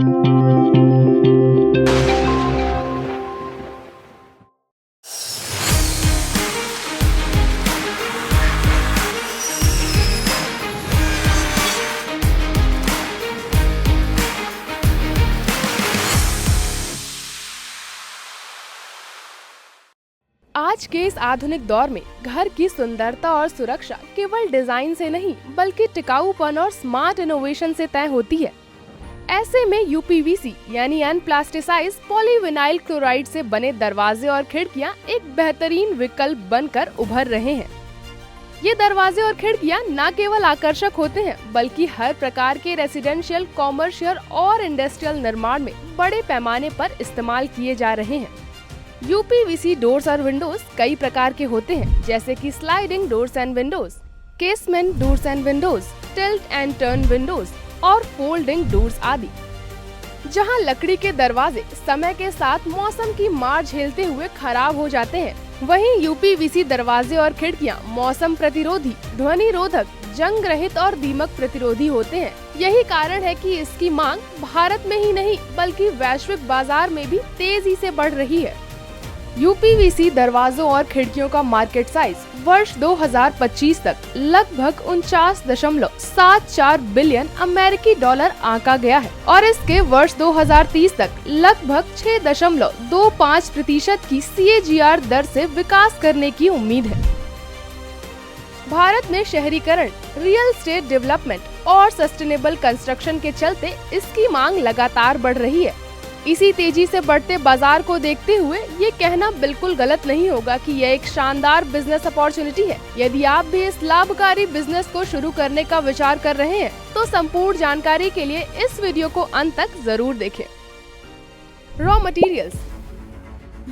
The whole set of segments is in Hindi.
आज के इस आधुनिक दौर में घर की सुंदरता और सुरक्षा केवल डिजाइन से नहीं बल्कि टिकाऊपन और स्मार्ट इनोवेशन से तय होती है। ऐसे में यूपीवीसी यानी अनप्लास्टिसाइज पॉलीविनाइल क्लोराइड से बने दरवाजे और खिड़कियां एक बेहतरीन विकल्प बनकर उभर रहे हैं। ये दरवाजे और खिड़कियां न केवल आकर्षक होते हैं बल्कि हर प्रकार के रेसिडेंशियल, कॉमर्शियल और इंडस्ट्रियल निर्माण में बड़े पैमाने पर इस्तेमाल किए जा रहे हैं। यूपीवीसी डोर्स और विंडोज कई प्रकार के होते हैं, जैसे कि sliding doors and Windows, casement doors and Windows, tilt and turn Windows और फोल्डिंग डोर्स आदि। जहां लकड़ी के दरवाजे समय के साथ मौसम की मार झेलते हुए खराब हो जाते हैं, वहीं यूपीवीसी दरवाजे और खिड़कियां मौसम प्रतिरोधी, ध्वनि रोधक, जंग रहित और दीमक प्रतिरोधी होते हैं। यही कारण है कि इसकी मांग भारत में ही नहीं बल्कि वैश्विक बाजार में भी तेजी से बढ़ रही है। यूपीवीसी दरवाजों और खिड़कियों का मार्केट साइज वर्ष 2025 तक लगभग 49.74 बिलियन अमेरिकी डॉलर आंका गया है और इसके वर्ष 2030 तक लगभग 6.25% की CAGR दर से विकास करने की उम्मीद है। भारत में शहरीकरण, रियल एस्टेट डेवलपमेंट और सस्टेनेबल कंस्ट्रक्शन के चलते इसकी मांग लगातार बढ़ रही है। इसी तेजी से बढ़ते बाजार को देखते हुए ये कहना बिल्कुल गलत नहीं होगा कि यह एक शानदार बिजनेस अपॉर्चुनिटी है। यदि आप भी इस लाभकारी बिजनेस को शुरू करने का विचार कर रहे हैं तो संपूर्ण जानकारी के लिए इस वीडियो को अंत तक जरूर देखें। Raw materials.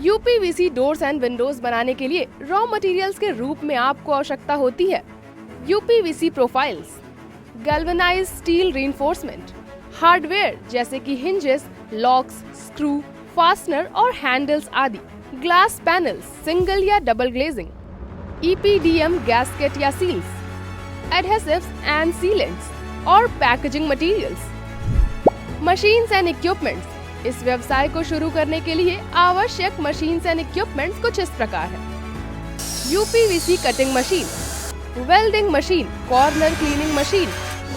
UPVC doors and Windows बनाने के लिए रॉ मटेरियल्स के रूप में आपको आवश्यकता होती है UPVC profiles, galvanized steel reinforcement, hardware जैसे कि हिंजेस, लॉक्स, स्क्रू, फास्टनर और हैंडल्स आदि, ग्लास पैनल्स, सिंगल या डबल ग्लेजिंग, EPDM गैस्केट या सील्स, एडहेसिव्स एंड सीलेंट्स और packaging materials. Machines and equipments. इस व्यवसाय को शुरू करने के लिए आवश्यक मशीन्स एंड इक्विपमेंट्स कुछ इस प्रकार है। UPVC cutting machine, welding machine, corner cleaning machine,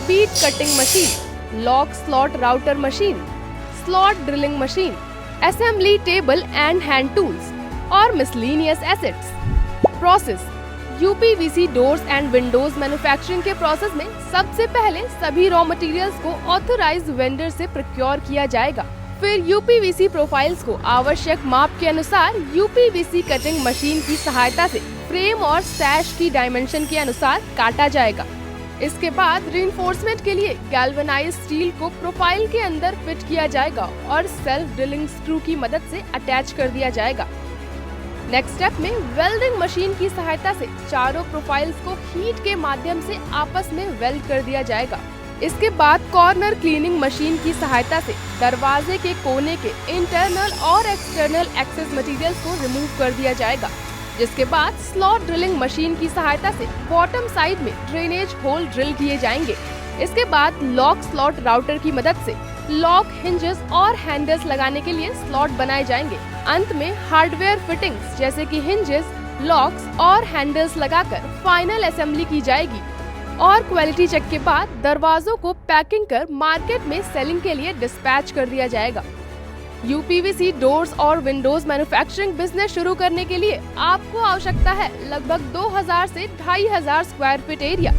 bead cutting machine, lock slot router machine, slot drilling machine, assembly table and hand tools और miscellaneous assets. Process. UPVC doors and windows manufacturing के प्रोसेस में सबसे पहले सभी रॉ मटेरियल्स को ऑथराइज्ड वेंडर से प्रोक्योर किया जाएगा। फिर यूपीवीसी प्रोफाइल्स को आवश्यक माप के अनुसार यूपीवीसी कटिंग मशीन की सहायता से फ्रेम और सैश की डायमेंशन के अनुसार काटा जाएगा। इसके बाद रीइंफोर्समेंट के लिए गैल्वेनाइज्ड स्टील को प्रोफाइल के अंदर फिट किया जाएगा और सेल्फ ड्रिलिंग स्क्रू की मदद से अटैच कर दिया जाएगा। नेक्स्ट स्टेप में वेल्डिंग मशीन की सहायता से चारों प्रोफाइल्स को हीट के माध्यम से आपस में वेल्ड कर दिया जाएगा। इसके बाद कॉर्नर क्लीनिंग मशीन की सहायता से दरवाजे के कोने के इंटरनल और एक्सटर्नल एक्सेस मटेरियल्स को रिमूव कर दिया जाएगा, जिसके बाद स्लॉट ड्रिलिंग मशीन की सहायता से बॉटम साइड में ड्रेनेज होल ड्रिल किए जाएंगे। इसके बाद लॉक स्लॉट राउटर की मदद से लॉक, हिंजेस और हैंडल्स लगाने के लिए स्लॉट बनाए जाएंगे। अंत में हार्डवेयर फिटिंग्स जैसे कि हिंजेस, लॉक्स और हैंडल्स लगाकर फाइनल असेंबली की जाएगी और क्वालिटी चेक के बाद दरवाजों को पैकिंग कर मार्केट में सेलिंग के लिए डिस्पैच कर दिया जाएगा। यूपीवीसी डोर्स और विंडोज मैन्युफैक्चरिंग बिजनेस शुरू करने के लिए आपको आवश्यकता है लगभग 2000 से 2500 स्क्वायर फीट एरिया,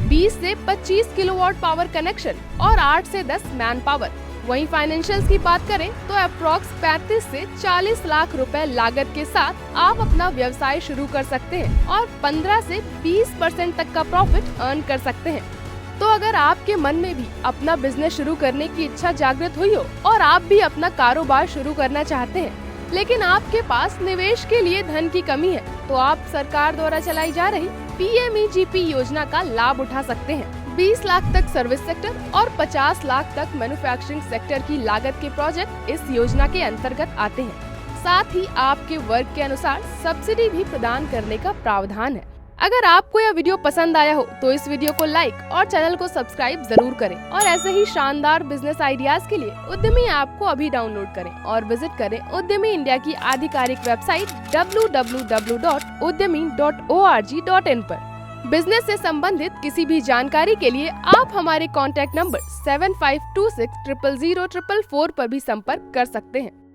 20 से 25 किलोवाट पावर कनेक्शन और 8 से 10 मैन पावर। वहीं फाइनेंशियल्स की बात करें तो अप्रॉक्स 35 से 40 लाख रुपए लागत के साथ आप अपना व्यवसाय शुरू कर सकते हैं और 15 से 20% तक का प्रॉफिट अर्न कर सकते हैं। तो अगर आपके मन में भी अपना बिजनेस शुरू करने की इच्छा जागृत हुई हो और आप भी अपना कारोबार शुरू करना चाहते हैं, लेकिन आपके पास निवेश के लिए धन की कमी है, तो आप सरकार द्वारा चलाई जा रही PMEGP योजना का लाभ उठा सकते हैं। 20 लाख तक सर्विस सेक्टर और 50 लाख तक मैन्युफैक्चरिंग सेक्टर की लागत के प्रोजेक्ट इस योजना के अंतर्गत आते हैं। साथ ही आपके वर्ग के अनुसार सब्सिडी भी प्रदान करने का प्रावधान है। अगर आपको यह वीडियो पसंद आया हो तो इस वीडियो को लाइक और चैनल को सब्सक्राइब जरूर करें और ऐसे ही शानदार बिजनेस आइडियाज के लिए उद्यमी ऐप को अभी डाउनलोड करें और विजिट करें उद्यमी इंडिया की आधिकारिक वेबसाइट www.udyami.org.in पर। बिजनेस से संबंधित किसी भी जानकारी के लिए आप हमारे कॉन्टैक्ट नंबर 7526000444 पर भी संपर्क कर सकते हैं।